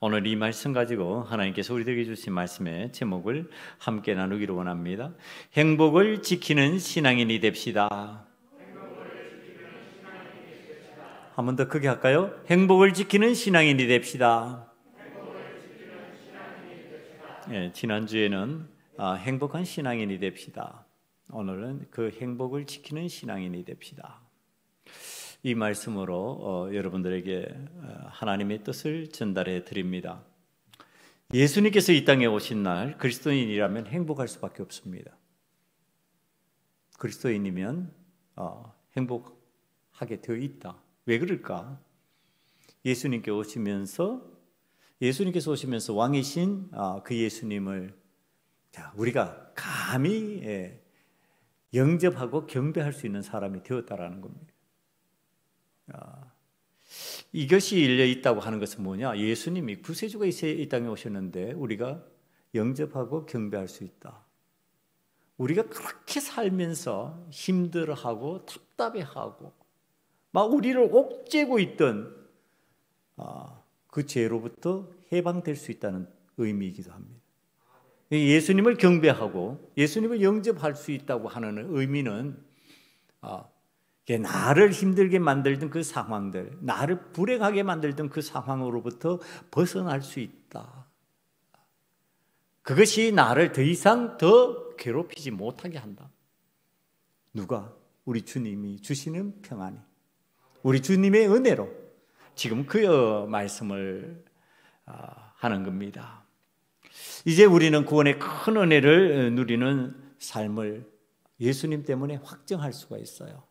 오늘 이 말씀 가지고 하나님께서 우리들에게 주신 말씀의 제목을 함께 나누기를 원합니다. 행복을 지키는 신앙인이 됩시다. 한 번 더 크게 할까요? 행복을 지키는 신앙인이 됩시다. 지난주에는 행복한 신앙인이 됩시다. 오늘은 그 행복을 지키는 신앙인이 됩시다. 이 말씀으로 여러분들에게 하나님의 뜻을 전달해 드립니다. 예수님께서 이 땅에 오신 날 그리스도인이라면 행복할 수밖에 없습니다. 그리스도인이면 행복하게 되어 있다. 왜 그럴까? 예수님께서 오시면서 왕이신 그 예수님을 우리가 감히 영접하고 경배할 수 있는 사람이 되었다라는 겁니다. 이것이 열려 있다고 하는 것은 뭐냐? 예수님이 구세주가 이 땅에 오셨는데 우리가 영접하고 경배할 수 있다. 우리가 그렇게 살면서 힘들어하고 답답해하고 막 우리를 옥죄고 있던 그 죄로부터 해방될 수 있다는 의미이기도 합니다. 예수님을 경배하고 예수님을 영접할 수 있다고 하는 의미는 나를 힘들게 만들던 그 상황들, 나를 불행하게 만들던 그 상황으로부터 벗어날 수 있다. 그것이 나를 더 이상 더 괴롭히지 못하게 한다. 누가? 우리 주님이 주시는 평안이, 우리 주님의 은혜로 지금 그 말씀을 하는 겁니다. 이제 우리는 구원의 큰 은혜를 누리는 삶을 예수님 때문에 확정할 수가 있어요.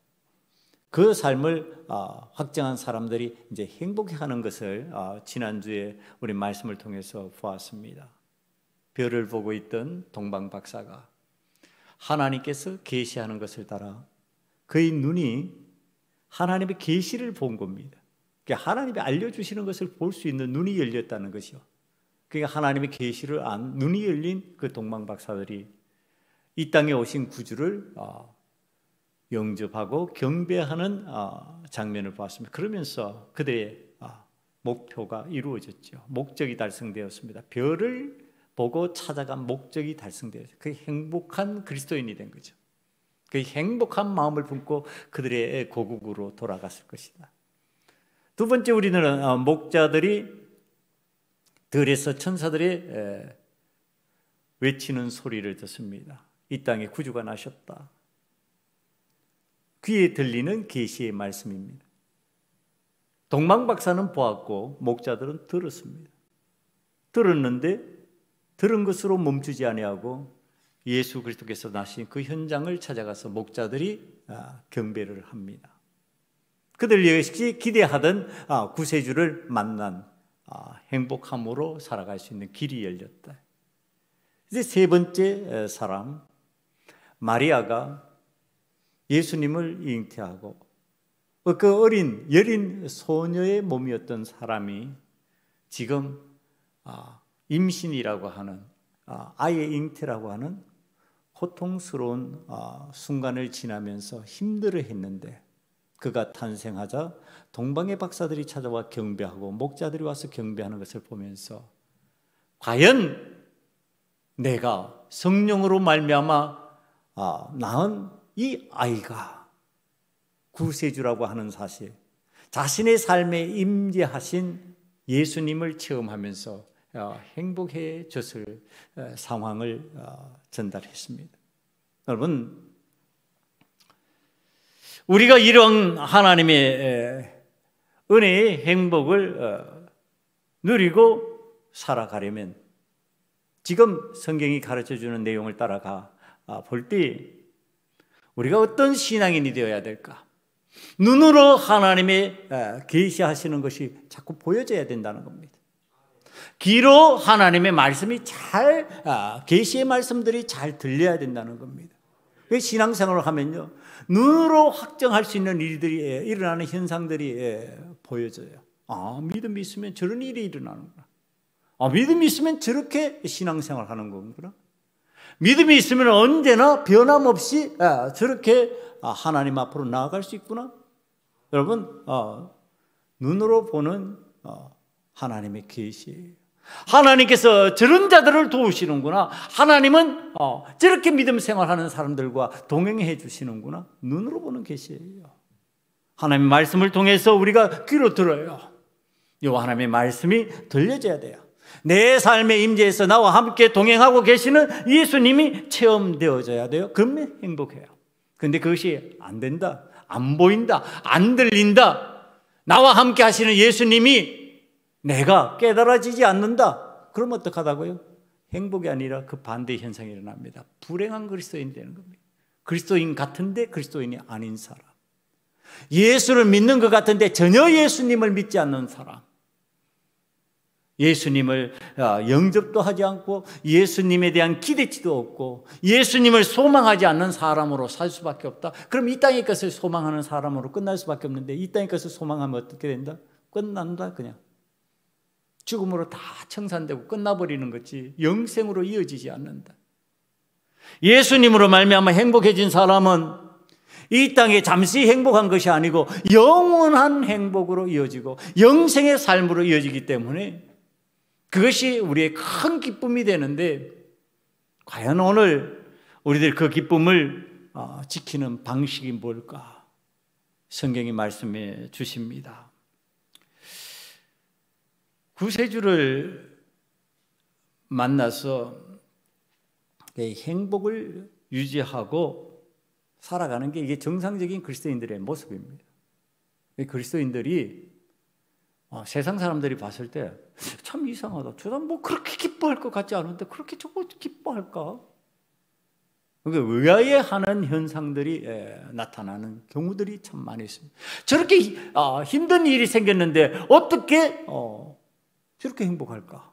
그 삶을 확정한 사람들이 이제 행복해하는 것을 지난주에 우리 말씀을 통해서 보았습니다. 별을 보고 있던 동방 박사가 하나님께서 계시하는 것을 따라 그의 눈이 하나님의 계시를 본 겁니다. 그러니까 하나님이 알려주시는 것을 볼 수 있는 눈이 열렸다는 것이요. 그러니까 하나님의 계시를 안 눈이 열린 그 동방 박사들이 이 땅에 오신 구주를 영접하고 경배하는 장면을 보았습니다. 그러면서 그들의 목표가 이루어졌죠. 목적이 달성되었습니다. 별을 보고 찾아간 목적이 달성되었어요. 그 행복한 그리스도인이 된 거죠. 그 행복한 마음을 품고 그들의 고국으로 돌아갔을 것이다. 두 번째, 우리는 목자들이 들에서 천사들의 외치는 소리를 듣습니다. 이 땅에 구주가 나셨다. 귀에 들리는 계시의 말씀입니다. 동방 박사는 보았고 목자들은 들었습니다. 들었는데 들은 것으로 멈추지 아니하고 예수 그리스도께서 나신 그 현장을 찾아가서 목자들이 경배를 합니다. 그들 역시 기대하던 구세주를 만난 행복함으로 살아갈 수 있는 길이 열렸다. 이제 세 번째 사람, 마리아가 예수님을 잉태하고 그 어린 여린 소녀의 몸이었던 사람이 지금 임신이라고 하는 아이의 잉태라고 하는 고통스러운 순간을 지나면서 힘들어했는데 그가 탄생하자 동방의 박사들이 찾아와 경배하고 목자들이 와서 경배하는 것을 보면서 과연 내가 성령으로 말미암아 낳은 이 아이가 구세주라고 하는 사실, 자신의 삶에 임재하신 예수님을 체험하면서 행복해졌을 상황을 전달했습니다. 여러분, 우리가 이런 하나님의 은혜의 행복을 누리고 살아가려면 지금 성경이 가르쳐주는 내용을 따라가 볼 때 우리가 어떤 신앙인이 되어야 될까? 눈으로 하나님의 계시하시는 것이 자꾸 보여져야 된다는 겁니다. 귀로 하나님의 말씀이 계시의 말씀들이 잘 들려야 된다는 겁니다. 신앙생활을 하면요, 눈으로 확정할 수 있는 일들이 일어나는 현상들이 보여져요. 믿음이 있으면 저런 일이 일어나는구나. 믿음이 있으면 저렇게 신앙생활을 하는 거구나. 믿음이 있으면 언제나 변함없이 저렇게 하나님 앞으로 나아갈 수 있구나. 여러분, 눈으로 보는 하나님의 계시예요. 하나님께서 저런 자들을 도우시는구나. 하나님은 저렇게 믿음 생활하는 사람들과 동행해 주시는구나. 눈으로 보는 계시예요. 하나님의 말씀을 통해서 우리가 귀로 들어요. 이 하나님의 말씀이 들려져야 돼요. 내 삶의 임재에서 나와 함께 동행하고 계시는 예수님이 체험되어져야 돼요. 그러면 행복해요. 그런데 그것이 안 된다, 안 보인다, 안 들린다, 나와 함께 하시는 예수님이 내가 깨달아지지 않는다, 그러면 어떡하다고요? 행복이 아니라 그 반대 현상이 일어납니다. 불행한 그리스도인이 되는 겁니다. 그리스도인 같은데 그리스도인이 아닌 사람, 예수를 믿는 것 같은데 전혀 예수님을 믿지 않는 사람, 예수님을 영접도 하지 않고 예수님에 대한 기대치도 없고 예수님을 소망하지 않는 사람으로 살 수밖에 없다. 그럼 이 땅의 것을 소망하는 사람으로 끝날 수밖에 없는데, 이 땅의 것을 소망하면 어떻게 된다? 끝난다. 그냥 죽음으로 다 청산되고 끝나버리는 거지 영생으로 이어지지 않는다. 예수님으로 말미암아 행복해진 사람은 이 땅에 잠시 행복한 것이 아니고 영원한 행복으로 이어지고 영생의 삶으로 이어지기 때문에 그것이 우리의 큰 기쁨이 되는데, 과연 오늘 우리들 그 기쁨을 지키는 방식이 뭘까? 성경이 말씀해 주십니다. 구세주를 만나서 행복을 유지하고 살아가는 게 이게 정상적인 그리스도인들의 모습입니다. 그리스도인들이 세상 사람들이 봤을 때 참 이상하다, 저 사람 뭐 그렇게 기뻐할 것 같지 않은데 그렇게 저거 기뻐할까? 그러니까 의아해하는 현상들이 나타나는 경우들이 참 많이 있습니다. 저렇게 힘든 일이 생겼는데 어떻게 저렇게 행복할까?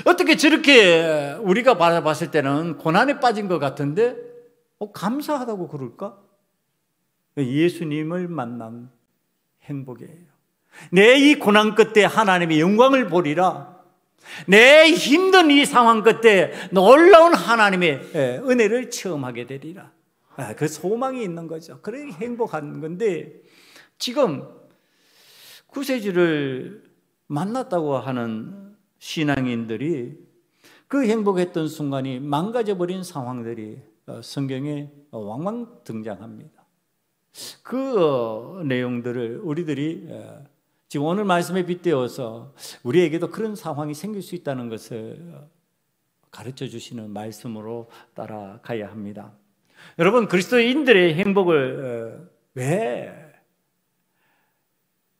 어떻게 저렇게 우리가 바라봤을 때는 고난에 빠진 것 같은데 감사하다고 그럴까? 예수님을 만난 행복이에요. 내 이 고난 끝에 하나님의 영광을 보리라. 내 힘든 이 상황 끝에 놀라운 하나님의 은혜를 체험하게 되리라. 그 소망이 있는 거죠. 그래 행복한 건데, 지금 구세주를 만났다고 하는 신앙인들이 그 행복했던 순간이 망가져버린 상황들이 성경에 왕왕 등장합니다. 그 내용들을 우리들이 지금 오늘 말씀에 빗대어서 우리에게도 그런 상황이 생길 수 있다는 것을 가르쳐 주시는 말씀으로 따라가야 합니다. 여러분, 그리스도인들의 행복을 왜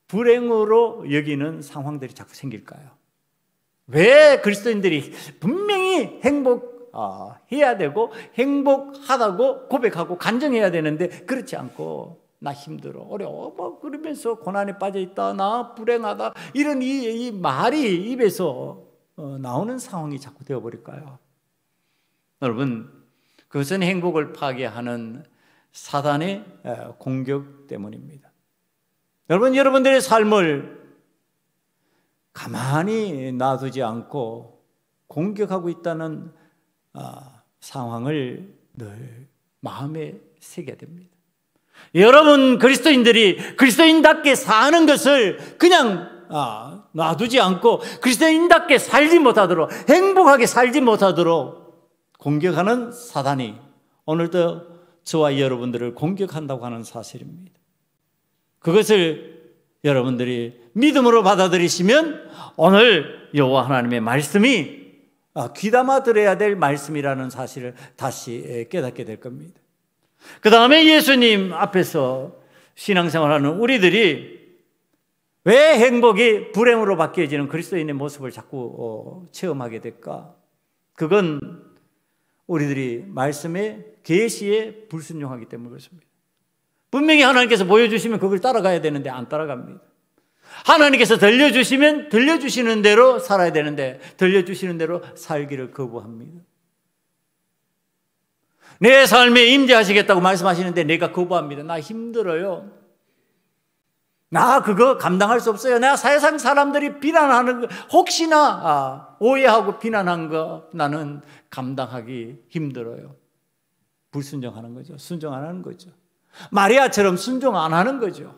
불행으로 여기는 상황들이 자꾸 생길까요? 왜 그리스도인들이 분명히 행복해야 되고 행복하다고 고백하고 간증해야 되는데 그렇지 않고 나 힘들어, 어려워, 뭐 그러면서 고난에 빠져 있다, 나 불행하다, 이런 이 말이 입에서 나오는 상황이 자꾸 되어버릴까요? 여러분, 그것은 행복을 파괴하는 사단의 공격 때문입니다. 여러분, 여러분들의 삶을 가만히 놔두지 않고 공격하고 있다는 상황을 늘 마음에 새겨야 됩니다. 여러분 그리스도인들이 그리스도인답게 사는 것을 그냥 놔두지 않고 그리스도인답게 살지 못하도록, 행복하게 살지 못하도록 공격하는 사단이 오늘도 저와 여러분들을 공격한다고 하는 사실입니다. 그것을 여러분들이 믿음으로 받아들이시면 오늘 여호와 하나님의 말씀이 귀담아 들어야 될 말씀이라는 사실을 다시 깨닫게 될 겁니다. 그 다음에 예수님 앞에서 신앙생활하는 우리들이 왜 행복이 불행으로 바뀌어지는 그리스도인의 모습을 자꾸 체험하게 될까? 그건 우리들이 말씀의 계시에 불순종하기 때문에 그렇습니다. 분명히 하나님께서 보여주시면 그걸 따라가야 되는데 안 따라갑니다. 하나님께서 들려주시면 들려주시는 대로 살아야 되는데 들려주시는 대로 살기를 거부합니다. 내 삶에 임재하시겠다고 말씀하시는데 내가 거부합니다. 나 힘들어요. 나 그거 감당할 수 없어요. 내가 세상 사람들이 비난하는 거, 혹시나 오해하고 비난한 거 나는 감당하기 힘들어요. 불순종하는 거죠. 순종 안 하는 거죠. 마리아처럼 순종 안 하는 거죠.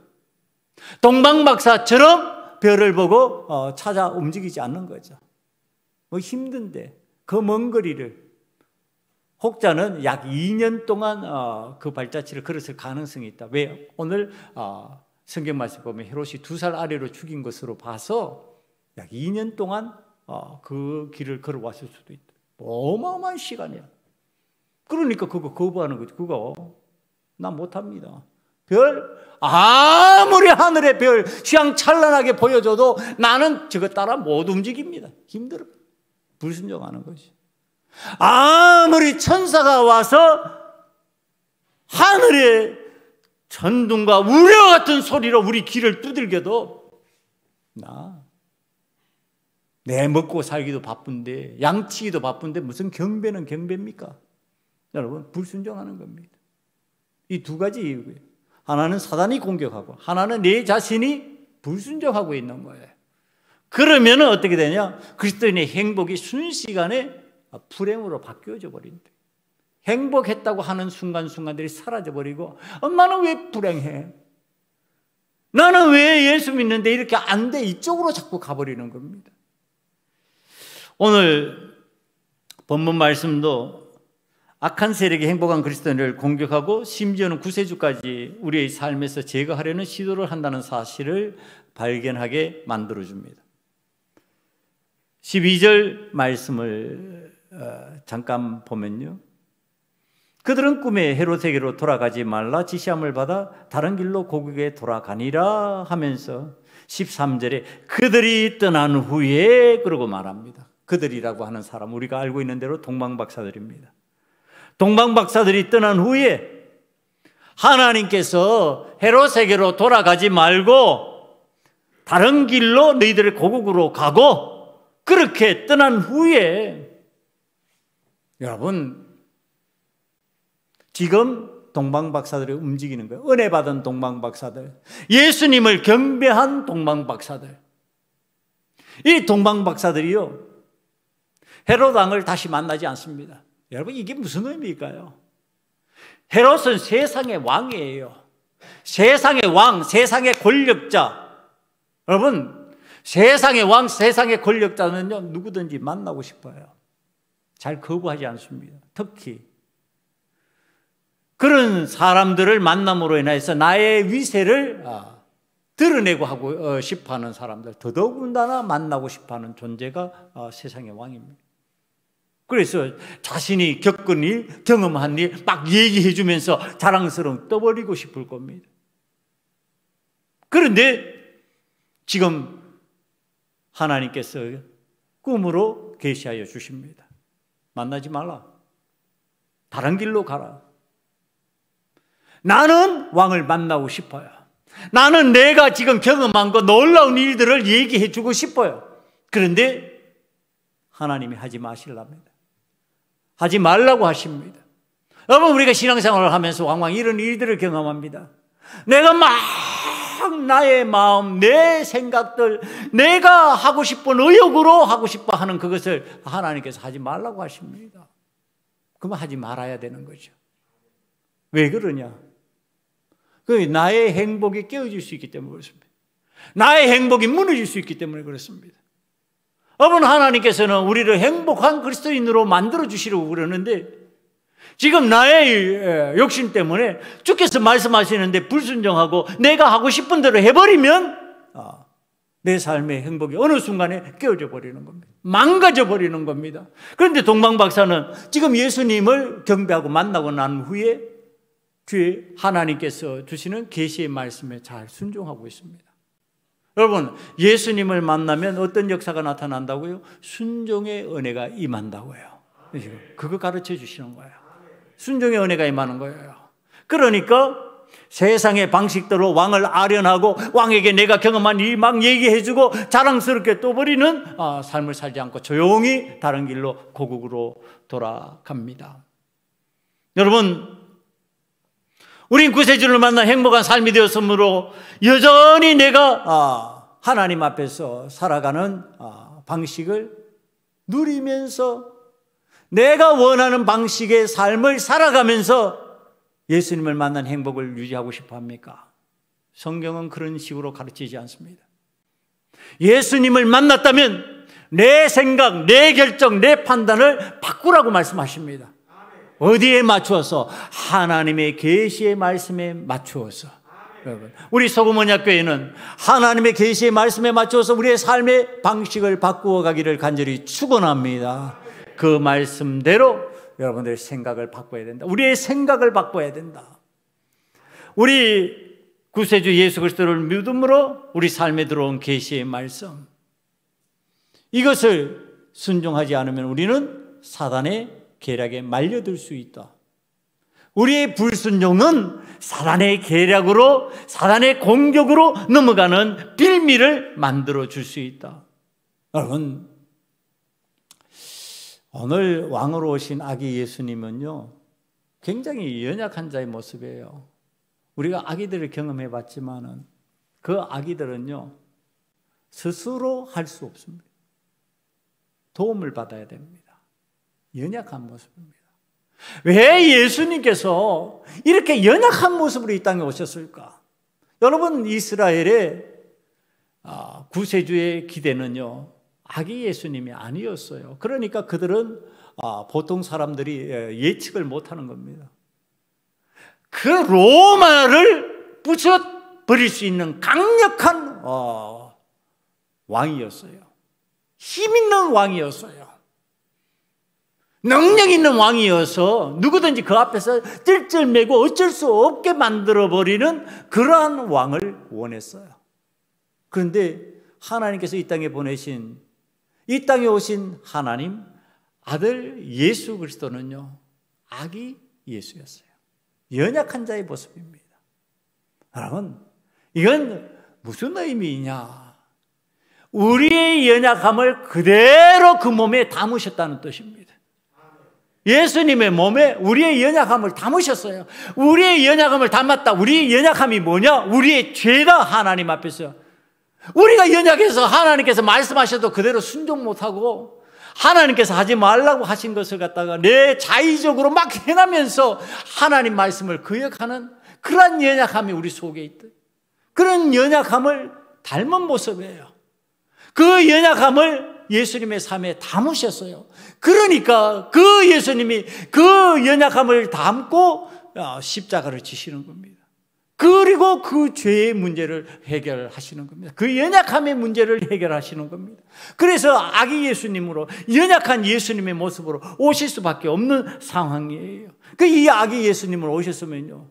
동방박사처럼 별을 보고 찾아 움직이지 않는 거죠. 뭐 힘든데 그 먼 거리를 혹자는 약 2년 동안 그 발자취를 걸었을 가능성이 있다. 왜? 오늘 성경 말씀 보면 헤롯이 2살 아래로 죽인 것으로 봐서 약 2년 동안 그 길을 걸어왔을 수도 있다. 어마어마한 시간이야. 그러니까 그거 거부하는 거지. 그거 난 못합니다. 별 아무리 하늘의 별 휘황찬란하게 보여줘도 나는 저거 따라 못 움직입니다. 힘들어. 불순종하는 거지. 아무리 천사가 와서 하늘의 천둥과 우려 같은 소리로 우리 귀를 두들겨도 내 먹고 살기도 바쁜데 양치기도 바쁜데 무슨 경배는 경배입니까? 여러분 불순종하는 겁니다. 이 두 가지 이유고요. 하나는 사단이 공격하고 하나는 내 자신이 불순종하고 있는 거예요. 그러면 어떻게 되냐? 그리스도인의 행복이 순식간에 불행으로 바뀌어져 버린대. 행복했다고 하는 순간순간들이 사라져 버리고 나는 왜 불행해? 나는 왜 예수 믿는데 이렇게 안 돼? 이쪽으로 자꾸 가버리는 겁니다. 오늘 본문 말씀도 악한 세력이 행복한 그리스도인을 공격하고 심지어는 구세주까지 우리의 삶에서 제거하려는 시도를 한다는 사실을 발견하게 만들어줍니다. 12절 말씀을 잠깐 보면요. 그들은 꿈에 헤롯에게로 돌아가지 말라 지시함을 받아 다른 길로 고국에 돌아가니라 하면서 13절에 그들이 떠난 후에 그러고 말합니다. 그들이라고 하는 사람 우리가 알고 있는 대로 동방박사들입니다. 동방박사들이 떠난 후에 하나님께서 헤롯에게로 돌아가지 말고 다른 길로 너희들의 고국으로 가고 그렇게 떠난 후에 여러분 지금 동방박사들이 움직이는 거예요. 은혜 받은 동방박사들, 예수님을 경배한 동방박사들. 이 동방박사들이요 헤롯 왕을 다시 만나지 않습니다. 여러분 이게 무슨 의미일까요? 헤롯은 세상의 왕이에요. 세상의 왕, 세상의 권력자. 여러분 세상의 왕, 세상의 권력자는요 누구든지 만나고 싶어요. 잘 거부하지 않습니다. 특히 그런 사람들을 만남으로 인해서 나의 위세를 드러내고 하고 싶어하는 사람들, 더더군다나 만나고 싶어하는 존재가 세상의 왕입니다. 그래서 자신이 겪은 일, 경험한 일 막 얘기해 주면서 자랑스러운 떠버리고 싶을 겁니다. 그런데 지금 하나님께서 꿈으로 계시하여 주십니다. 만나지 말라. 다른 길로 가라. 나는 왕을 만나고 싶어요. 나는 내가 지금 경험한 거 놀라운 일들을 얘기해 주고 싶어요. 그런데 하나님이 하지 마시랍니다. 하지 말라고 하십니다. 여러분 우리가 신앙생활을 하면서 왕왕 이런 일들을 경험합니다. 내가 막 나의 마음, 내 생각들, 내가 하고 싶은 의욕으로 하고 싶어 하는 그것을 하나님께서 하지 말라고 하십니다. 그러면 하지 말아야 되는 거죠. 왜 그러냐? 그 나의 행복이 깨어질 수 있기 때문에 그렇습니다. 나의 행복이 무너질 수 있기 때문에 그렇습니다. 여러분 하나님께서는 우리를 행복한 그리스도인으로 만들어주시려고 그러는데 지금 나의 욕심 때문에 주께서 말씀하시는데 불순종하고 내가 하고 싶은 대로 해버리면 내 삶의 행복이 어느 순간에 깨어져 버리는 겁니다. 망가져 버리는 겁니다. 그런데 동방박사는 지금 예수님을 경배하고 만나고 난 후에 뒤에 하나님께서 주시는 계시의 말씀에 잘 순종하고 있습니다. 여러분 예수님을 만나면 어떤 역사가 나타난다고요? 순종의 은혜가 임한다고요. 그거 가르쳐 주시는 거예요. 순종의 은혜가 임하는 거예요. 그러니까 세상의 방식대로 왕을 아련하고 왕에게 내가 경험한 일 막 얘기해주고 자랑스럽게 떠버리는 삶을 살지 않고 조용히 다른 길로 고국으로 돌아갑니다. 여러분 우린 구세주를 만나 행복한 삶이 되었으므로 여전히 내가 하나님 앞에서 살아가는 방식을 누리면서 내가 원하는 방식의 삶을 살아가면서 예수님을 만난 행복을 유지하고 싶어 합니까? 성경은 그런 식으로 가르치지 않습니다. 예수님을 만났다면 내 생각, 내 결정, 내 판단을 바꾸라고 말씀하십니다. 어디에 맞추어서? 하나님의 계시의 말씀에 맞추어서. 여러분, 우리 소금언약교회는 하나님의 계시의 말씀에 맞추어서 우리의 삶의 방식을 바꾸어 가기를 간절히 축원합니다. 그 말씀대로 여러분들의 생각을 바꿔야 된다. 우리의 생각을 바꿔야 된다. 우리 구세주 예수 그리스도를 믿음으로 우리 삶에 들어온 계시의 말씀, 이것을 순종하지 않으면 우리는 사단의 계략에 말려들 수 있다. 우리의 불순종은 사단의 계략으로, 사단의 공격으로 넘어가는 빌미를 만들어 줄 수 있다. 여러분, 오늘 왕으로 오신 아기 예수님은요, 굉장히 연약한 자의 모습이에요. 우리가 아기들을 경험해 봤지만은 그 아기들은요, 스스로 할 수 없습니다. 도움을 받아야 됩니다. 연약한 모습입니다. 왜 예수님께서 이렇게 연약한 모습으로 이 땅에 오셨을까? 여러분, 이스라엘의 구세주의 기대는요, 아기 예수님이 아니었어요. 그러니까 그들은 보통 사람들이 예측을 못하는 겁니다. 그 로마를 부숴버릴 수 있는 강력한 왕이었어요. 힘 있는 왕이었어요. 능력 있는 왕이어서 누구든지 그 앞에서 찔찔매고 어쩔 수 없게 만들어버리는 그러한 왕을 원했어요. 그런데 하나님께서 이 땅에 보내신, 이 땅에 오신 하나님 아들 예수 그리스도는요, 아기 예수였어요. 연약한 자의 모습입니다. 여러분, 이건 무슨 의미이냐? 우리의 연약함을 그대로 그 몸에 담으셨다는 뜻입니다. 예수님의 몸에 우리의 연약함을 담으셨어요. 우리의 연약함을 담았다. 우리의 연약함이 뭐냐? 우리의 죄다. 하나님 앞에서 우리가 연약해서 하나님께서 말씀하셔도 그대로 순종 못하고, 하나님께서 하지 말라고 하신 것을 갖다가 내 자의적으로 막 행하면서 하나님 말씀을 거역하는 그러한 연약함이 우리 속에 있다. 그런 연약함을 닮은 모습이에요. 그 연약함을 예수님의 삶에 담으셨어요. 그러니까 그 예수님이 그 연약함을 담고 십자가를 지시는 겁니다. 그리고 그 죄의 문제를 해결하시는 겁니다. 그 연약함의 문제를 해결하시는 겁니다. 그래서 아기 예수님으로, 연약한 예수님의 모습으로 오실 수밖에 없는 상황이에요. 이 아기 예수님으로 오셨으면요,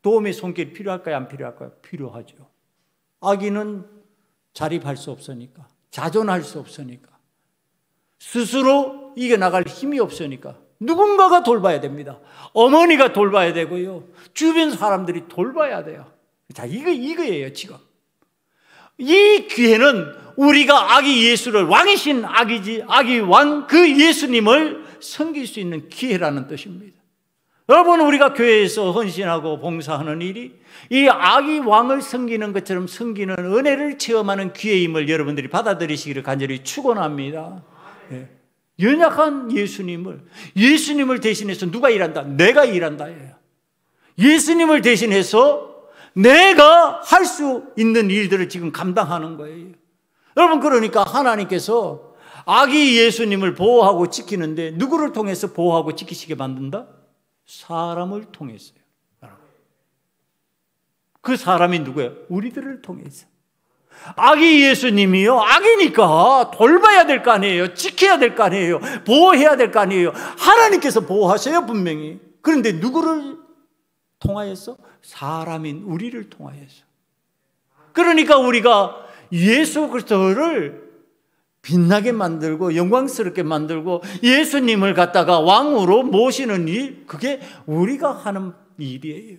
도움의 손길이 필요할까요? 안 필요할까요? 필요하죠. 아기는 자립할 수 없으니까, 자존할 수 없으니까, 스스로 이겨나갈 힘이 없으니까 누군가가 돌봐야 됩니다. 어머니가 돌봐야 되고요, 주변 사람들이 돌봐야 돼요. 자, 이거예요, 지금. 이 기회는 우리가 아기 예수를, 왕이신 아기 왕, 그 예수님을 섬길 수 있는 기회라는 뜻입니다. 여러분, 우리가 교회에서 헌신하고 봉사하는 일이 이 아기 왕을 섬기는 것처럼 섬기는 은혜를 체험하는 기회임을 여러분들이 받아들이시기를 간절히 축원합니다. 네. 연약한 예수님을 대신해서 누가 일한다? 내가 일한다예요. 예수님을 대신해서 내가 할 수 있는 일들을 지금 감당하는 거예요. 여러분, 그러니까 하나님께서 아기 예수님을 보호하고 지키는데 누구를 통해서 보호하고 지키시게 만든다? 사람을 통해서요. 그 사람이 누구예요? 우리들을 통해서. 아기 예수님이요, 아기니까 돌봐야 될 거 아니에요. 지켜야 될 거 아니에요. 보호해야 될 거 아니에요. 하나님께서 보호하셔요, 분명히. 그런데 누구를 통하여서? 사람인 우리를 통하여서. 그러니까 우리가 예수 그리스도를 빛나게 만들고 영광스럽게 만들고 예수님을 갖다가 왕으로 모시는 일, 그게 우리가 하는 일이에요.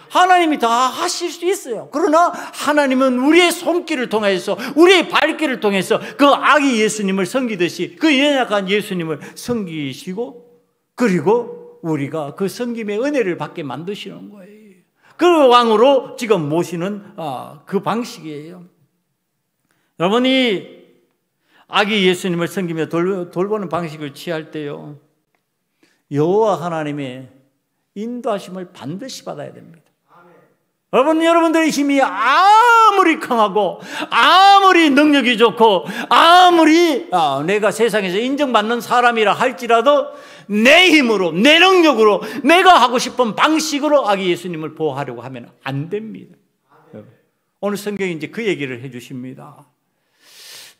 하나님이 다 하실 수 있어요. 그러나 하나님은 우리의 손길을 통해서, 우리의 발길을 통해서 그 아기 예수님을 섬기듯이 그 연약한 예수님을 섬기시고, 그리고 우리가 그 섬김의 은혜를 받게 만드시는 거예요. 그 왕으로 지금 모시는 그 방식이에요. 여러분이 아기 예수님을 섬기며 돌보는 방식을 취할 때요, 여호와 하나님의 인도하심을 반드시 받아야 됩니다. 여러분들의 힘이 아무리 강하고 아무리 능력이 좋고 아무리 내가 세상에서 인정받는 사람이라 할지라도 내 힘으로, 내 능력으로, 내가 하고 싶은 방식으로 아기 예수님을 보호하려고 하면 안 됩니다. 오늘 성경이 이제 그 얘기를 해주십니다.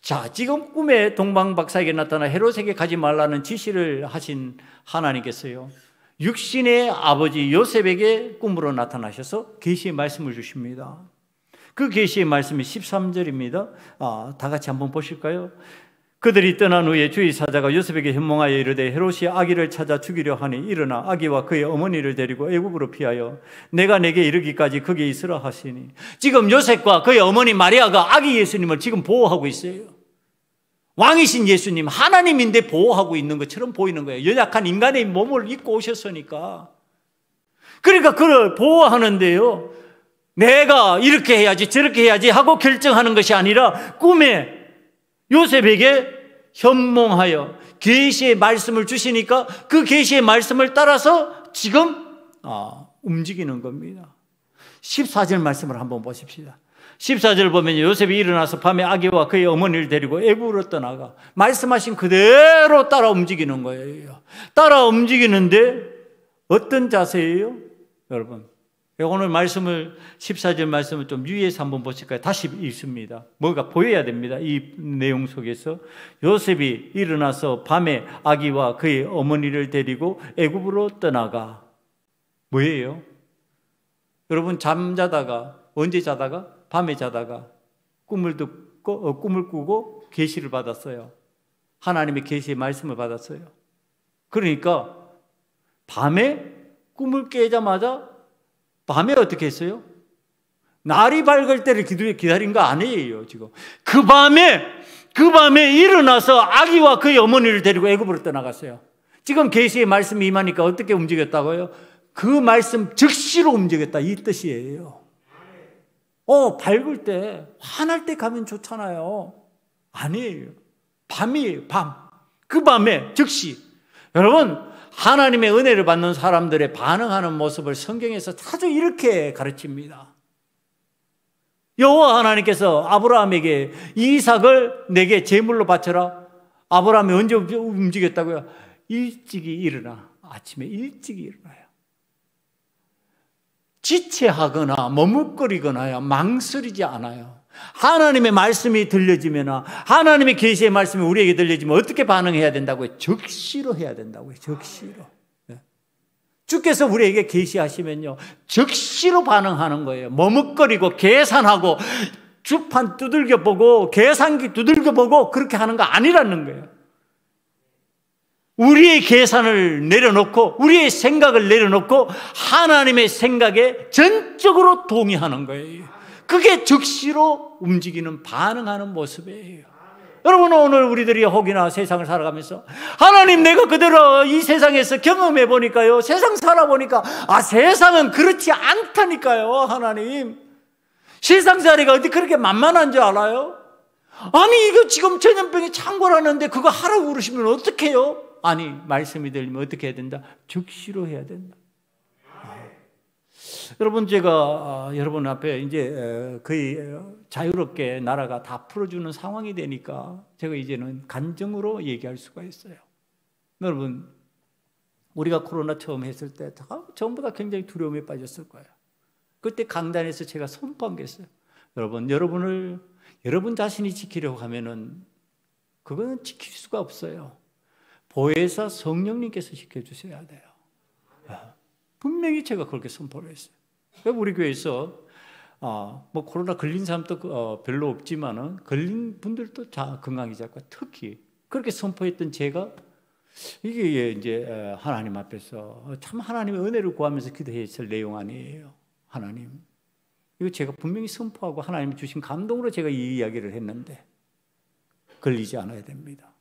자, 지금 꿈에 동방 박사에게 나타나 헤롯에게 가지 말라는 지시를 하신 하나님께서요, 육신의 아버지 요셉에게 꿈으로 나타나셔서 계시의 말씀을 주십니다. 그 계시의 말씀이 13절입니다. 다 같이 한번 보실까요? 그들이 떠난 후에 주의 사자가 요셉에게 현몽하여 이르되 헤롯이 아기를 찾아 죽이려 하니 일어나 아기와 그의 어머니를 데리고 애굽으로 피하여 내가 내게 이르기까지 거기에 있으라 하시니. 지금 요셉과 그의 어머니 마리아가 아기 예수님을 지금 보호하고 있어요. 왕이신 예수님, 하나님인데 보호하고 있는 것처럼 보이는 거예요. 연약한 인간의 몸을 입고 오셨으니까. 그러니까 그를 보호하는데요, 내가 이렇게 해야지 저렇게 해야지 하고 결정하는 것이 아니라 꿈에 요셉에게 현몽하여 계시의 말씀을 주시니까 그 계시의 말씀을 따라서 지금 움직이는 겁니다. 14절 말씀을 한번 보십시다. 14절 보면 요셉이 일어나서 밤에 아기와 그의 어머니를 데리고 애굽으로 떠나가 말씀하신 그대로 따라 움직이는 거예요. 따라 움직이는데 어떤 자세예요? 여러분, 오늘 말씀을 14절 말씀을 좀 유의해서 한번 보실까요? 다시 읽습니다. 뭐가 보여야 됩니다. 이 내용 속에서 요셉이 일어나서 밤에 아기와 그의 어머니를 데리고 애굽으로 떠나가. 뭐예요? 여러분, 잠자다가, 언제 자다가? 밤에 자다가 꿈을 꾸고 계시를 받았어요. 하나님의 계시의 말씀을 받았어요. 그러니까 밤에 꿈을 깨자마자 밤에 어떻게 했어요? 날이 밝을 때를 기다린 거 아니에요. 지금 그 밤에 일어나서 아기와 그의 어머니를 데리고 애굽으로 떠나갔어요. 지금 계시의 말씀이 임하니까 어떻게 움직였다고요? 그 말씀 즉시로 움직였다, 이 뜻이에요. 밝을 때, 환할 때 가면 좋잖아요. 아니에요. 밤이에요, 밤. 그 밤에 즉시. 여러분, 하나님의 은혜를 받는 사람들의 반응하는 모습을 성경에서 자주 이렇게 가르칩니다. 여호와 하나님께서 아브라함에게 이삭을 내게 제물로 바쳐라. 아브라함이 언제 움직였다고요? 일찍이 일어나. 아침에 일찍이 일어나요. 지체하거나 머뭇거리거나 망설이지 않아요. 하나님의 말씀이 들려지면, 하나님의 계시의 말씀이 우리에게 들려지면 어떻게 반응해야 된다고요? 적시로 해야 된다고요. 적시로. 주께서 우리에게 계시하시면요, 적시로 반응하는 거예요. 머뭇거리고 계산하고 주판 두들겨보고 계산기 두들겨보고 그렇게 하는 거 아니라는 거예요. 우리의 계산을 내려놓고 우리의 생각을 내려놓고 하나님의 생각에 전적으로 동의하는 거예요. 그게 적시로 움직이는, 반응하는 모습이에요. 여러분, 오늘 우리들이 혹이나 세상을 살아가면서 하나님, 내가 그대로 이 세상에서 경험해 보니까요, 세상 살아보니까 세상은 그렇지 않다니까요. 하나님, 세상살이가 어디 그렇게 만만한 줄 알아요? 아니, 이거 지금 전염병이 창궐하는데 그거 하라고 그러시면 어떡해요? 아니, 말씀이 들리면 어떻게 해야 된다? 즉시로 해야 된다. 여러분, 제가 여러분 앞에 이제 거의 자유롭게 나라가 다 풀어주는 상황이 되니까 제가 이제는 간증으로 얘기할 수가 있어요. 여러분, 우리가 코로나 처음 했을 때 전부 다 굉장히 두려움에 빠졌을 거예요. 그때 강단에서 제가 선포한 게 있어요. 여러분 자신이 지키려고 하면은 그거는 지킬 수가 없어요. 보혜사 성령님께서 지켜주셔야 돼요. 분명히 제가 그렇게 선포를 했어요. 우리 교회에서 코로나 걸린 사람도 별로 없지만은 걸린 분들도 다 건강히 잡고, 특히 그렇게 선포했던 제가 이게 이제 하나님 앞에서 참 하나님의 은혜를 구하면서 기도했을 내용 아니에요. 하나님, 이거 제가 분명히 선포하고 하나님이 주신 감동으로 제가 이 이야기를 했는데 걸리지 않아야 됩니다.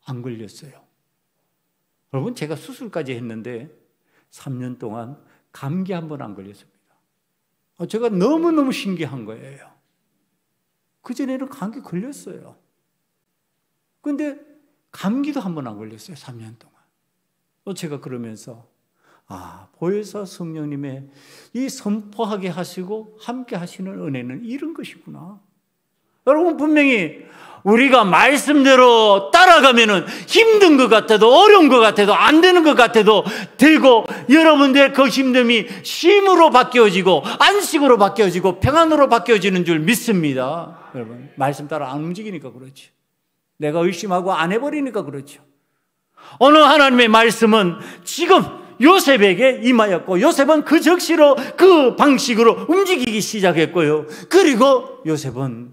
안 걸렸어요. 여러분, 제가 수술까지 했는데 3년 동안 감기 한 번 안 걸렸습니다. 제가 너무너무 신기한 거예요. 그전에는 감기 걸렸어요. 그런데 감기도 한 번 안 걸렸어요. 3년 동안. 제가 그러면서 보혜사 성령님의 이 선포하게 하시고 함께 하시는 은혜는 이런 것이구나. 여러분, 분명히 우리가 말씀대로 따라가면은 힘든 것 같아도 어려운 것 같아도 안 되는 것 같아도 되고, 여러분들 그 힘듦이 쉼으로 바뀌어지고 안식으로 바뀌어지고 평안으로 바뀌어지는 줄 믿습니다. 여러분, 말씀 따라 안 움직이니까 그렇죠. 내가 의심하고 안 해버리니까 그렇죠. 어느 하나님의 말씀은 지금 요셉에게 임하였고, 요셉은 그 적시로 그 방식으로 움직이기 시작했고요. 그리고 요셉은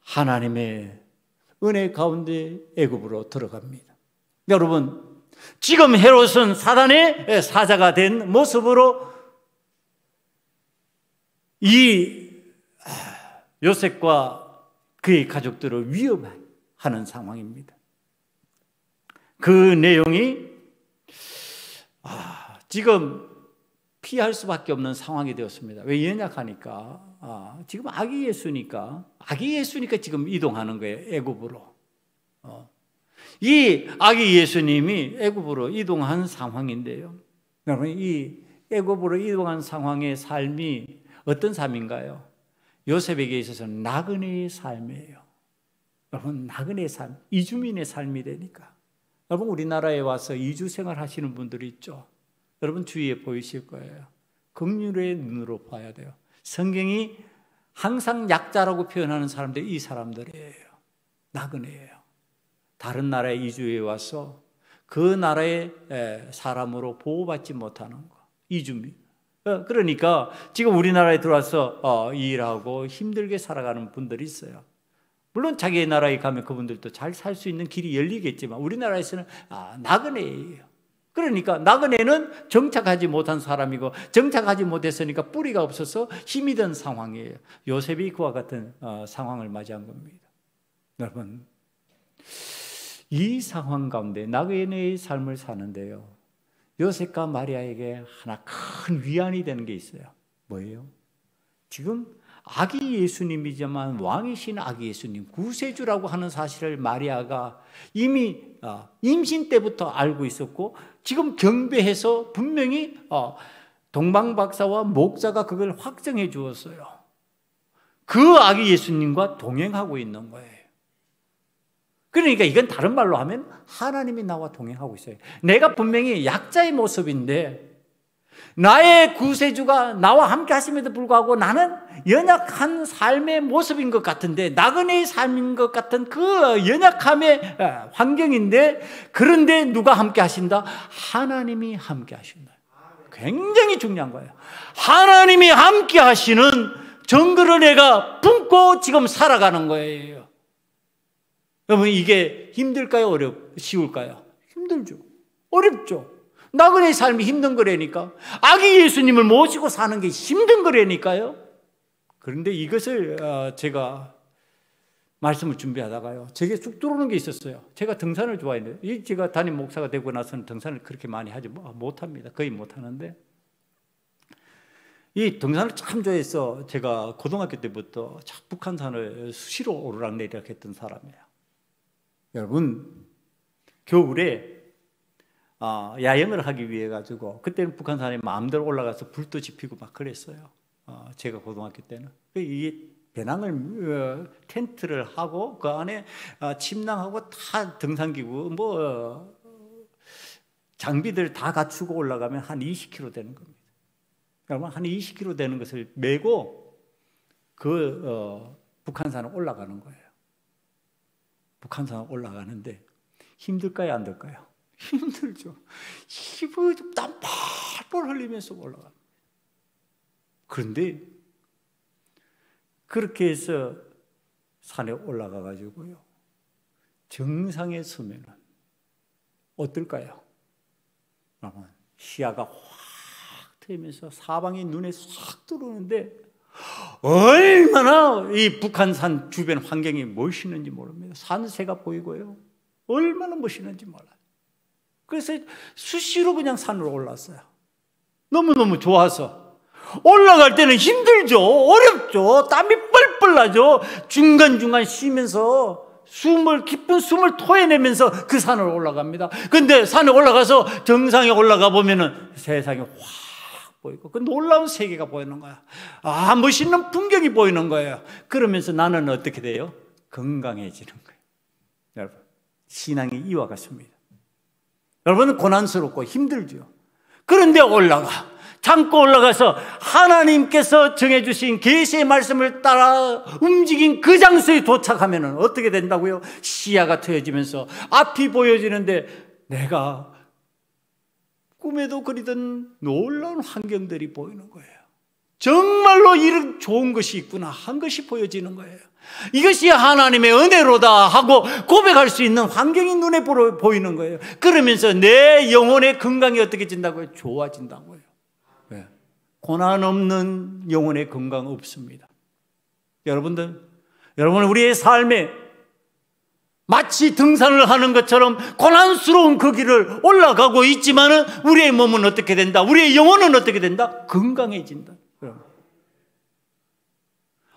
하나님의 은혜 가운데 애굽으로 들어갑니다. 여러분, 지금 헤롯은 사단의 사자가 된 모습으로 이 요셉과 그의 가족들을 위협하는 상황입니다. 그 내용이 지금 피할 수밖에 없는 상황이 되었습니다. 왜? 연약하니까. 지금 아기 예수니까 지금 이동하는 거예요, 애굽으로. 이 아기 예수님이 애굽으로 이동한 상황인데요. 여러분, 이 애굽으로 이동한 상황의 삶이 어떤 삶인가요? 요셉에게 있어서는 나그네의 삶이에요. 여러분, 나그네의 삶, 이주민의 삶이 되니까. 여러분, 우리나라에 와서 이주 생활 하시는 분들이 있죠. 여러분 주위에 보이실 거예요. 긍휼의 눈으로 봐야 돼요. 성경이 항상 약자라고 표현하는 사람들이 이 사람들이에요. 나그네예요. 다른 나라에 이주해 와서 그 나라의 사람으로 보호받지 못하는 거, 이주민. 그러니까 지금 우리나라에 들어와서 일하고 힘들게 살아가는 분들이 있어요. 물론 자기 나라에 가면 그분들도 잘 살 수 있는 길이 열리겠지만 우리나라에서는 나그네예요. 그러니까 나그네는 정착하지 못한 사람이고, 정착하지 못했으니까 뿌리가 없어서 힘이 든 상황이에요. 요셉이 그와 같은 상황을 맞이한 겁니다. 여러분, 이 상황 가운데 나그네의 삶을 사는데요, 요셉과 마리아에게 하나 큰 위안이 되는 게 있어요. 뭐예요? 지금 아기 예수님이지만 왕이신 아기 예수님, 구세주라고 하는 사실을 마리아가 이미 임신 때부터 알고 있었고, 지금 경배해서 분명히 동방박사와 목사가 그걸 확정해 주었어요. 그 아기 예수님과 동행하고 있는 거예요. 그러니까 이건 다른 말로 하면 하나님이 나와 동행하고 있어요. 내가 분명히 약자의 모습인데, 나의 구세주가 나와 함께 하심에도 불구하고 나는 연약한 삶의 모습인 것 같은데, 나그네의 삶인 것 같은 그 연약함의 환경인데, 그런데 누가 함께 하신다? 하나님이 함께 하신다. 굉장히 중요한 거예요. 하나님이 함께 하시는 정글을 내가 품고 지금 살아가는 거예요. 여러분, 이게 힘들까요? 쉬울까요? 힘들죠. 어렵죠. 나그네의 삶이 힘든 거라니까. 아기 예수님을 모시고 사는 게 힘든 거라니까요. 그런데 이것을 제가 말씀을 준비하다가요, 제게 쑥 들어오는 게 있었어요. 제가 등산을 좋아했는데, 제가 담임 목사가 되고 나서는 등산을 그렇게 많이 하지 못합니다. 거의 못하는데, 이 등산을 참 좋아해서 제가 고등학교 때부터 북한산을 수시로 오르락내리락 했던 사람이에요. 여러분, 겨울에 야영을 하기 위해 가지고, 그때는 북한산에 마음대로 올라가서 불도 지피고 막 그랬어요. 제가 고등학교 때는. 이 배낭을 텐트를 하고 그 안에 침낭하고 다 등산기구 장비들 다 갖추고 올라가면 한 20km 되는 겁니다. 그러면 한 20km 되는 것을 메고 북한산을 올라가는 거예요. 북한산 올라가는데 힘들까요, 안 될까요? 힘들죠. 땀 펄펄 흘리면서 올라갑니다. 그런데 그렇게 해서 산에 올라가 가지고요, 정상에 서면은 어떨까요? 시야가 확 트이면서 사방이 눈에 싹 들어오는데, 얼마나 이 북한산 주변 환경이 멋있는지 모릅니다. 산새가 보이고요, 얼마나 멋있는지 몰라요. 그래서 수시로 그냥 산으로 올랐어요. 너무너무 좋아서. 올라갈 때는 힘들죠. 어렵죠. 땀이 뻘뻘 나죠. 중간중간 쉬면서 깊은 숨을 토해내면서 그 산을 올라갑니다. 근데 산에 올라가서 정상에 올라가 보면은 세상이 확 보이고 그 놀라운 세계가 보이는 거야. 멋있는 풍경이 보이는 거예요. 그러면서 나는 어떻게 돼요? 건강해지는 거예요. 여러분, 신앙이 이와 같습니다. 여러분은 고난스럽고 힘들죠. 그런데 참고 올라가서 하나님께서 정해주신 계시의 말씀을 따라 움직인 그 장소에 도착하면 어떻게 된다고요? 시야가 트여지면서 앞이 보여지는데 내가 꿈에도 그리던 놀라운 환경들이 보이는 거예요. 정말로 이런 좋은 것이 있구나 한 것이 보여지는 거예요. 이것이 하나님의 은혜로다 하고 고백할 수 있는 환경이 눈에 보이는 거예요. 그러면서 내 영혼의 건강이 어떻게 진다고요? 좋아진다고요. 네. 고난 없는 영혼의 건강 없습니다. 여러분 우리의 삶에 마치 등산을 하는 것처럼 고난스러운 그 길을 올라가고 있지만은 우리의 몸은 어떻게 된다? 우리의 영혼은 어떻게 된다? 건강해진다.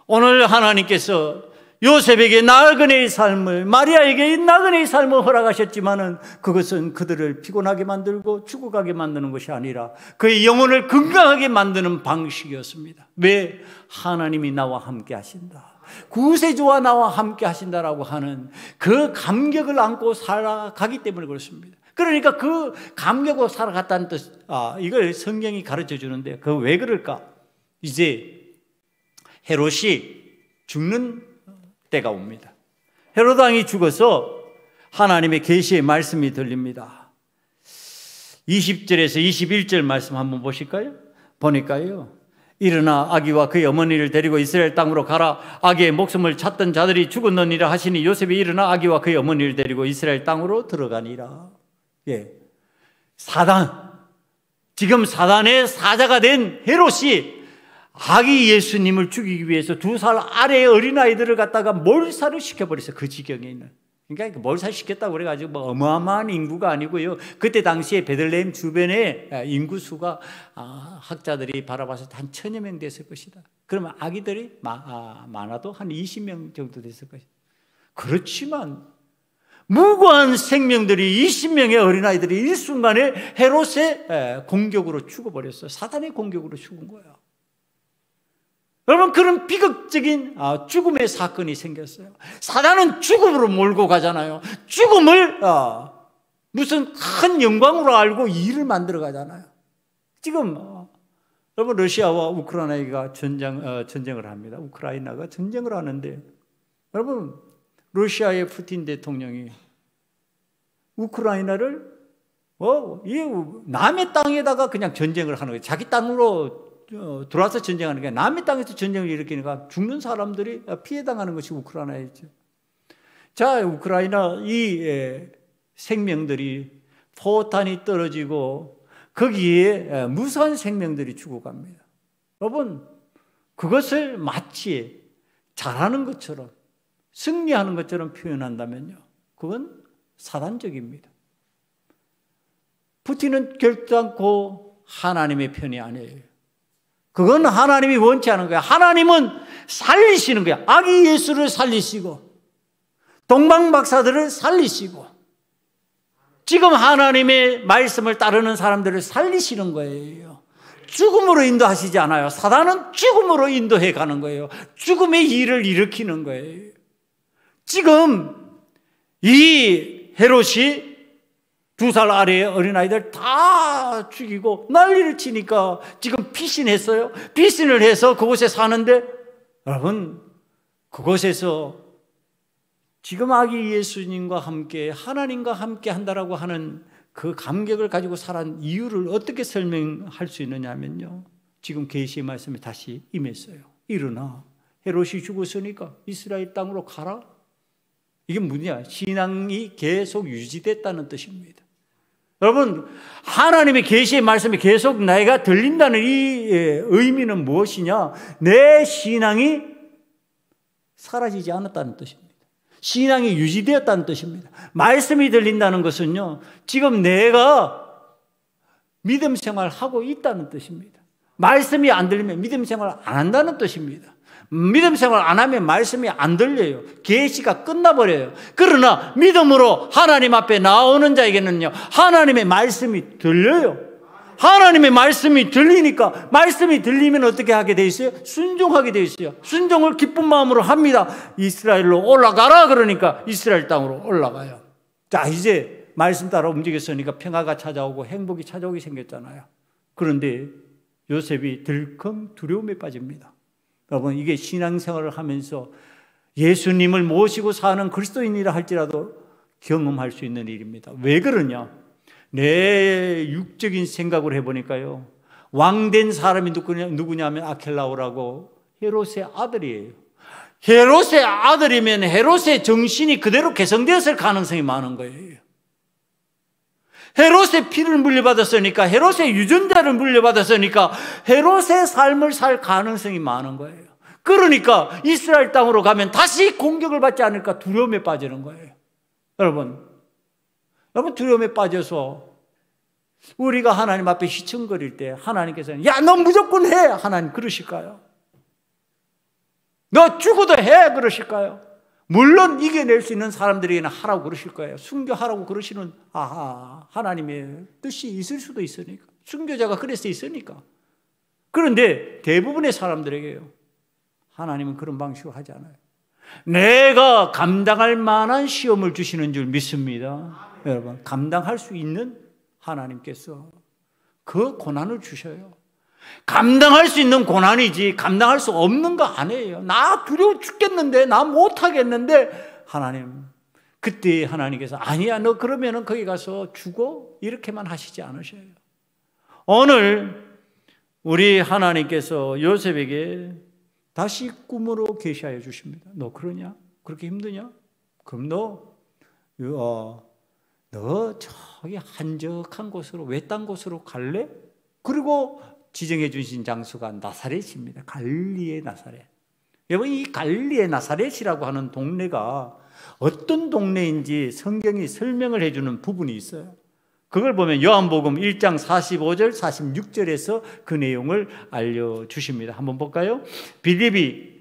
오늘 하나님께서 요셉에게 나그네의 삶을, 마리아에게 나그네의 삶을 허락하셨지만은 그것은 그들을 피곤하게 만들고 죽어가게 만드는 것이 아니라 그의 영혼을 건강하게 만드는 방식이었습니다. 왜? 하나님이 나와 함께 하신다. 구세주와 나와 함께 하신다라고 하는 그 감격을 안고 살아가기 때문에 그렇습니다. 그러니까 그 감격으로 살아갔다는 뜻, 이걸 성경이 가르쳐 주는데 그 왜 그럴까? 이제 헤롯이 죽는 때가 옵니다. 헤롯 왕이 죽어서 하나님의 계시의 말씀이 들립니다. 20절에서 21절 말씀 한번 보실까요? 보니까요. 일어나 아기와 그의 어머니를 데리고 이스라엘 땅으로 가라. 아기의 목숨을 찾던 자들이 죽었느니라 하시니 요셉이 일어나 아기와 그의 어머니를 데리고 이스라엘 땅으로 들어가니라. 예. 지금 사단의 사자가 된 헤롯이 아기 예수님을 죽이기 위해서 2살 아래의 어린아이들을 갖다가 몰살을 시켜버렸어요. 그 지경에 있는. 그러니까 몰살시켰다고 그래가지고 어마어마한 인구가 아니고요. 그때 당시에 베들레헴 주변에 인구수가 학자들이 바라봐서 한 1000여 명 됐을 것이다. 그러면 아기들이 많아도 한 20명 정도 됐을 것이다. 그렇지만 무고한 생명들이 20명의 어린아이들이 일순간에 헤롯의 공격으로 죽어버렸어요. 사단의 공격으로 죽은 거예요. 여러분, 그런 비극적인 죽음의 사건이 생겼어요. 사단은 죽음으로 몰고 가잖아요. 죽음을 무슨 큰 영광으로 알고 일을 만들어 가잖아요. 지금 여러분, 러시아와 우크라이나가 전쟁을 합니다. 우크라이나가 전쟁을 하는데 여러분, 러시아의 푸틴 대통령이 우크라이나를 남의 땅에다가 그냥 전쟁을 하는 거예요. 자기 땅으로 들어와서 전쟁하는 게 남의 땅에서 전쟁을 일으키니까 죽는 사람들이 피해당하는 것이 우크라이나였죠. 자, 우크라이나 이 생명들이 포탄이 떨어지고 거기에 무수한 생명들이 죽어갑니다. 여러분, 그것을 마치 잘하는 것처럼 승리하는 것처럼 표현한다면요, 그건 사단적입니다. 푸틴은 결단코 하나님의 편이 아니에요. 그건 하나님이 원치 않은 거야. 하나님은 살리시는 거야. 아기 예수를 살리시고 동방박사들을 살리시고 지금 하나님의 말씀을 따르는 사람들을 살리시는 거예요. 죽음으로 인도하시지 않아요. 사단은 죽음으로 인도해 가는 거예요. 죽음의 일을 일으키는 거예요. 지금 이 헤롯이 2살 아래의 어린아이들 다 죽이고 난리를 치니까 지금 피신했어요. 피신을 해서 그곳에 사는데 여러분, 그곳에서 지금 아기 예수님과 함께 하나님과 함께 한다라고 하는 그 감격을 가지고 살아온 이유를 어떻게 설명할 수 있느냐면요, 지금 계시의 말씀에 다시 임했어요. 일어나, 헤롯이 죽었으니까 이스라엘 땅으로 가라. 이게 뭐냐? 신앙이 계속 유지됐다는 뜻입니다. 여러분, 하나님의 계시의 말씀이 계속 내가 들린다는 이 의미는 무엇이냐? 내 신앙이 사라지지 않았다는 뜻입니다. 신앙이 유지되었다는 뜻입니다. 말씀이 들린다는 것은요, 지금 내가 믿음 생활을 하고 있다는 뜻입니다. 말씀이 안 들리면 믿음 생활을 안 한다는 뜻입니다. 믿음 생활 안 하면 말씀이 안 들려요. 계시가 끝나버려요. 그러나 믿음으로 하나님 앞에 나오는 자에게는요, 하나님의 말씀이 들려요. 하나님의 말씀이 들리니까, 말씀이 들리면 어떻게 하게 돼 있어요? 순종하게 돼 있어요. 순종을 기쁜 마음으로 합니다. 이스라엘로 올라가라 그러니까 이스라엘 땅으로 올라가요. 자, 이제 말씀 따라 움직였으니까 평화가 찾아오고 행복이 찾아오게 생겼잖아요. 그런데 요셉이 들컹 두려움에 빠집니다. 여러분, 이게 신앙생활을 하면서 예수님을 모시고 사는 그리스도인이라 할지라도 경험할 수 있는 일입니다. 왜 그러냐? 내 육적인 생각으로 해보니까요, 왕된 사람이 누구냐면 아켈라오라고 헤롯의 아들이에요. 헤롯의 아들이면 헤롯의 정신이 그대로 개성되었을 가능성이 많은 거예요. 헤롯의 피를 물려받았으니까, 헤롯의 유전자를 물려받았으니까 헤롯의 삶을 살 가능성이 많은 거예요. 그러니까 이스라엘 땅으로 가면 다시 공격을 받지 않을까 두려움에 빠지는 거예요. 여러분 두려움에 빠져서 우리가 하나님 앞에 휘청거릴 때 하나님께서는 야, 너 무조건 해! 하나님 그러실까요? 너 죽어도 해! 그러실까요? 물론 이겨낼 수 있는 사람들에게는 하라고 그러실 거예요. 순교하라고 그러시는 하나님의 뜻이 있을 수도 있으니까. 순교자가 그래서 있으니까. 그런데 대부분의 사람들에게요, 하나님은 그런 방식으로 하지 않아요. 내가 감당할 만한 시험을 주시는 줄 믿습니다. 여러분, 감당할 수 있는 하나님께서 그 고난을 주셔요. 감당할 수 있는 고난이지 감당할 수 없는 거 아니에요. 나 두려워 죽겠는데, 나 못하겠는데, 하나님, 그때 하나님께서 아니야, 너 그러면은 거기 가서 죽어? 이렇게만 하시지 않으셔요. 오늘 우리 하나님께서 요셉에게 다시 꿈으로 계시하여 주십니다. 너 그러냐? 그렇게 힘드냐? 그럼 너 저기 한적한 곳으로, 외딴 곳으로 갈래? 그리고 지정해 주신 장소가 나사렛입니다. 갈릴리의 나사렛. 여러분, 이 갈릴리의 나사렛이라고 하는 동네가 어떤 동네인지 성경이 설명을 해주는 부분이 있어요. 그걸 보면 요한복음 1장 45절, 46절에서 그 내용을 알려주십니다. 한번 볼까요? 빌립이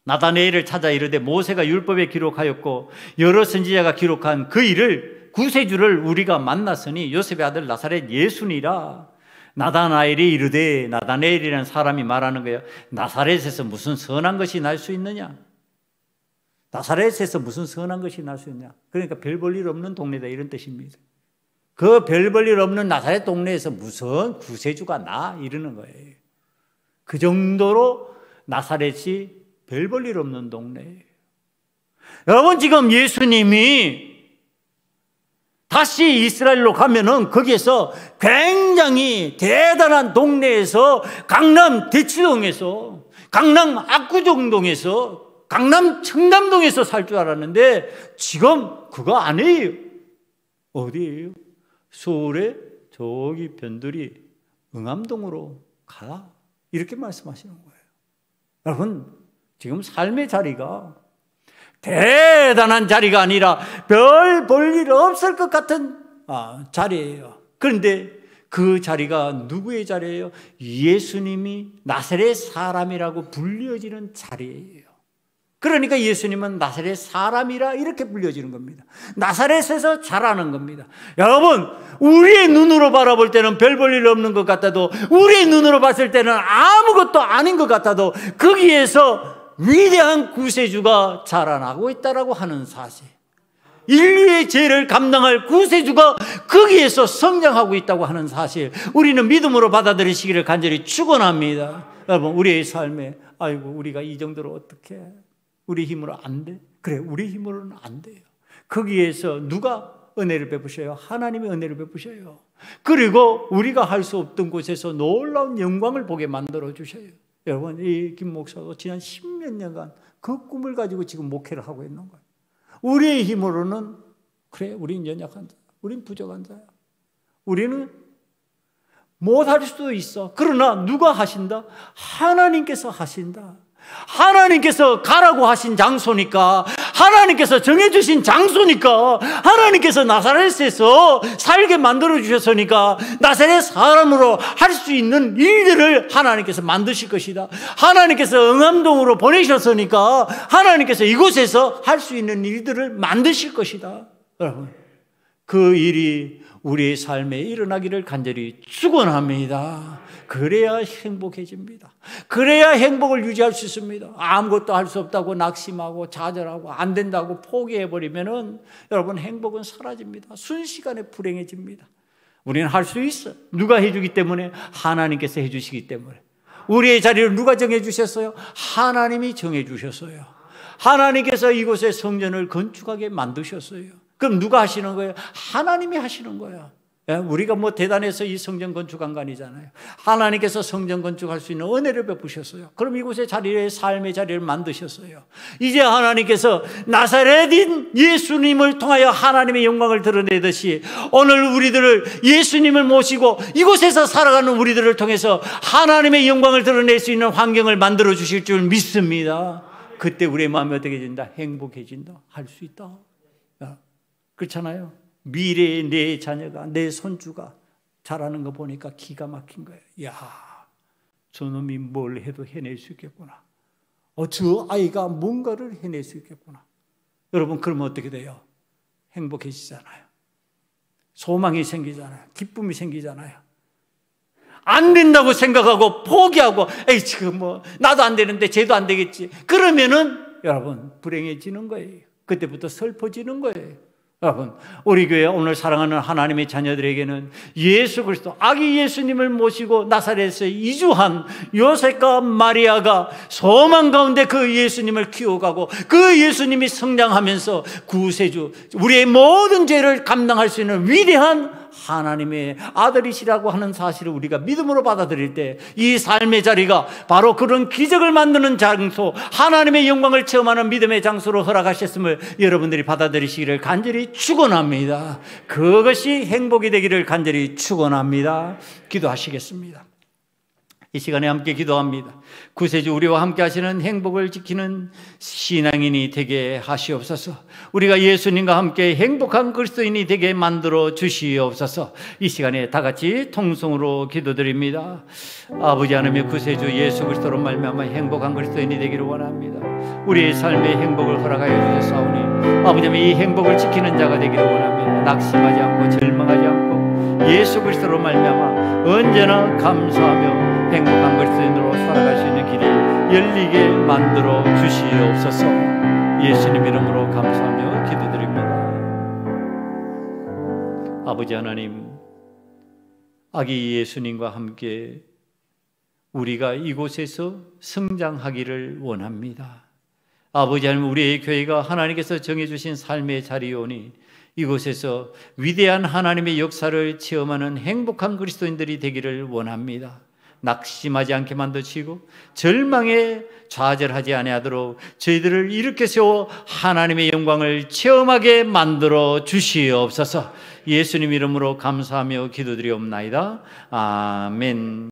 나다네엘을 찾아 이르되 모세가 율법에 기록하였고 여러 선지자가 기록한 그 일을, 구세주를 우리가 만났으니 요셉의 아들 나사렛 예수니라. 나다나엘이 이르되, 나다네엘이라는 사람이 말하는 거예요. 나사렛에서 무슨 선한 것이 날 수 있느냐? 나사렛에서 무슨 선한 것이 날 수 있냐? 그러니까 별 볼 일 없는 동네다, 이런 뜻입니다. 그 별 볼 일 없는 나사렛 동네에서 무슨 구세주가 나? 이러는 거예요. 그 정도로 나사렛이 별 볼 일 없는 동네예요. 여러분, 지금 예수님이 다시 이스라엘로 가면은 거기에서 굉장히 대단한 동네에서, 강남 대치동에서, 강남 압구정동에서, 강남 청담동에서 살 줄 알았는데 지금 그거 아니에요. 어디예요? 서울에 저기 변두리 응암동으로 가, 이렇게 말씀하시는 거예요. 여러분, 지금 삶의 자리가 대단한 자리가 아니라 별 볼 일 없을 것 같은 자리예요. 그런데 그 자리가 누구의 자리예요? 예수님이 나사렛 사람이라고 불려지는 자리예요. 그러니까 예수님은 나사렛 사람이라 이렇게 불려지는 겁니다. 나사렛에서 자라는 겁니다. 여러분, 우리의 눈으로 바라볼 때는 별 볼 일 없는 것 같아도, 우리의 눈으로 봤을 때는 아무것도 아닌 것 같아도 거기에서 위대한 구세주가 자라나고 있다라고 하는 사실, 인류의 죄를 감당할 구세주가 거기에서 성장하고 있다고 하는 사실, 우리는 믿음으로 받아들이시기를 간절히 축원합니다. 여러분, 우리의 삶에 아이고, 우리가 이 정도로 어떻게, 우리 힘으로 안 돼? 그래, 우리 힘으로는 안 돼요. 거기에서 누가 은혜를 베푸셔요? 하나님이 은혜를 베푸셔요. 그리고 우리가 할 수 없던 곳에서 놀라운 영광을 보게 만들어 주셔요. 여러분, 이 김 목사도 지난 10몇 년간 그 꿈을 가지고 지금 목회를 하고 있는 거예요. 우리의 힘으로는, 그래, 우린 연약한 자야, 우린 부족한 자야, 우리는 못할 수도 있어. 그러나 누가 하신다? 하나님께서 하신다. 하나님께서 가라고 하신 장소니까 하나님께서 정해주신 장소니까, 하나님께서 나사렛에서 살게 만들어주셨으니까 나사렛 사람으로 할 수 있는 일들을 하나님께서 만드실 것이다. 하나님께서 응암동으로 보내셨으니까 하나님께서 이곳에서 할 수 있는 일들을 만드실 것이다. 여러분, 그 일이 우리의 삶에 일어나기를 간절히 축원합니다. 그래야 행복해집니다. 그래야 행복을 유지할 수 있습니다. 아무것도 할 수 없다고 낙심하고 좌절하고 안 된다고 포기해버리면은 여러분, 행복은 사라집니다. 순식간에 불행해집니다. 우리는 할 수 있어요. 누가 해주기 때문에? 하나님께서 해주시기 때문에. 우리의 자리를 누가 정해주셨어요? 하나님이 정해주셨어요. 하나님께서 이곳에 성전을 건축하게 만드셨어요. 그럼 누가 하시는 거예요? 하나님이 하시는 거예요. 우리가 뭐 대단해서 이 성전 건축한 거 아니잖아요. 하나님께서 성전 건축할 수 있는 은혜를 베푸셨어요. 그럼 이곳에 자리에 삶의 자리를 만드셨어요. 이제 하나님께서 나사렛인 예수님을 통하여 하나님의 영광을 드러내듯이 오늘 우리들을, 예수님을 모시고 이곳에서 살아가는 우리들을 통해서 하나님의 영광을 드러낼 수 있는 환경을 만들어 주실 줄 믿습니다. 그때 우리의 마음이 어떻게 된다? 행복해진다. 할 수 있다. 그렇잖아요. 미래의 내 자녀가, 내 손주가 자라는 거 보니까 기가 막힌 거예요. 야, 저놈이 뭘 해도 해낼 수 있겠구나. 저 아이가 뭔가를 해낼 수 있겠구나. 여러분, 그러면 어떻게 돼요? 행복해지잖아요. 소망이 생기잖아요. 기쁨이 생기잖아요. 안 된다고 생각하고 포기하고, 에이, 지금 뭐 나도 안 되는데 쟤도 안 되겠지. 그러면은 여러분, 불행해지는 거예요. 그때부터 슬퍼지는 거예요. 여러분, 우리 교회 오늘 사랑하는 하나님의 자녀들에게는 예수 그리스도, 아기 예수님을 모시고 나사렛에서 이주한 요셉과 마리아가 소망 가운데 그 예수님을 키워가고 그 예수님이 성장하면서 구세주, 우리의 모든 죄를 감당할 수 있는 위대한 하나님의 아들이시라고 하는 사실을 우리가 믿음으로 받아들일 때 이 삶의 자리가 바로 그런 기적을 만드는 장소, 하나님의 영광을 체험하는 믿음의 장소로 허락하셨음을 여러분들이 받아들이시기를 간절히 축원합니다. 그것이 행복이 되기를 간절히 축원합니다. 기도하시겠습니다. 이 시간에 함께 기도합니다. 구세주, 우리와 함께 하시는 행복을 지키는 신앙인이 되게 하시옵소서. 우리가 예수님과 함께 행복한 그리스도인이 되게 만들어 주시옵소서. 이 시간에 다 같이 통성으로 기도드립니다. 아버지 하나님의 구세주 예수 그리스도로 말미암아 행복한 그리스도인이 되기를 원합니다. 우리의 삶의 행복을 허락하여 주셨사오니 아버지 하나님, 이 행복을 지키는 자가 되기를 원합니다. 낙심하지 않고 절망하지 않고 예수 그리스도로 말미암아 언제나 감사하며 행복한 그리스도인으로 살아갈 수 있는 길이 열리게 만들어 주시옵소서. 예수님 이름으로 감사하며 기도드립니다. 아버지 하나님, 아기 예수님과 함께 우리가 이곳에서 성장하기를 원합니다. 아버지 하나님, 우리의 교회가 하나님께서 정해주신 삶의 자리오니 이곳에서 위대한 하나님의 역사를 체험하는 행복한 그리스도인들이 되기를 원합니다. 낙심하지 않게 만드시고 절망에 좌절하지 아니하도록 저희들을 일으켜 세워 하나님의 영광을 체험하게 만들어 주시옵소서. 예수님 이름으로 감사하며 기도드리옵나이다. 아멘.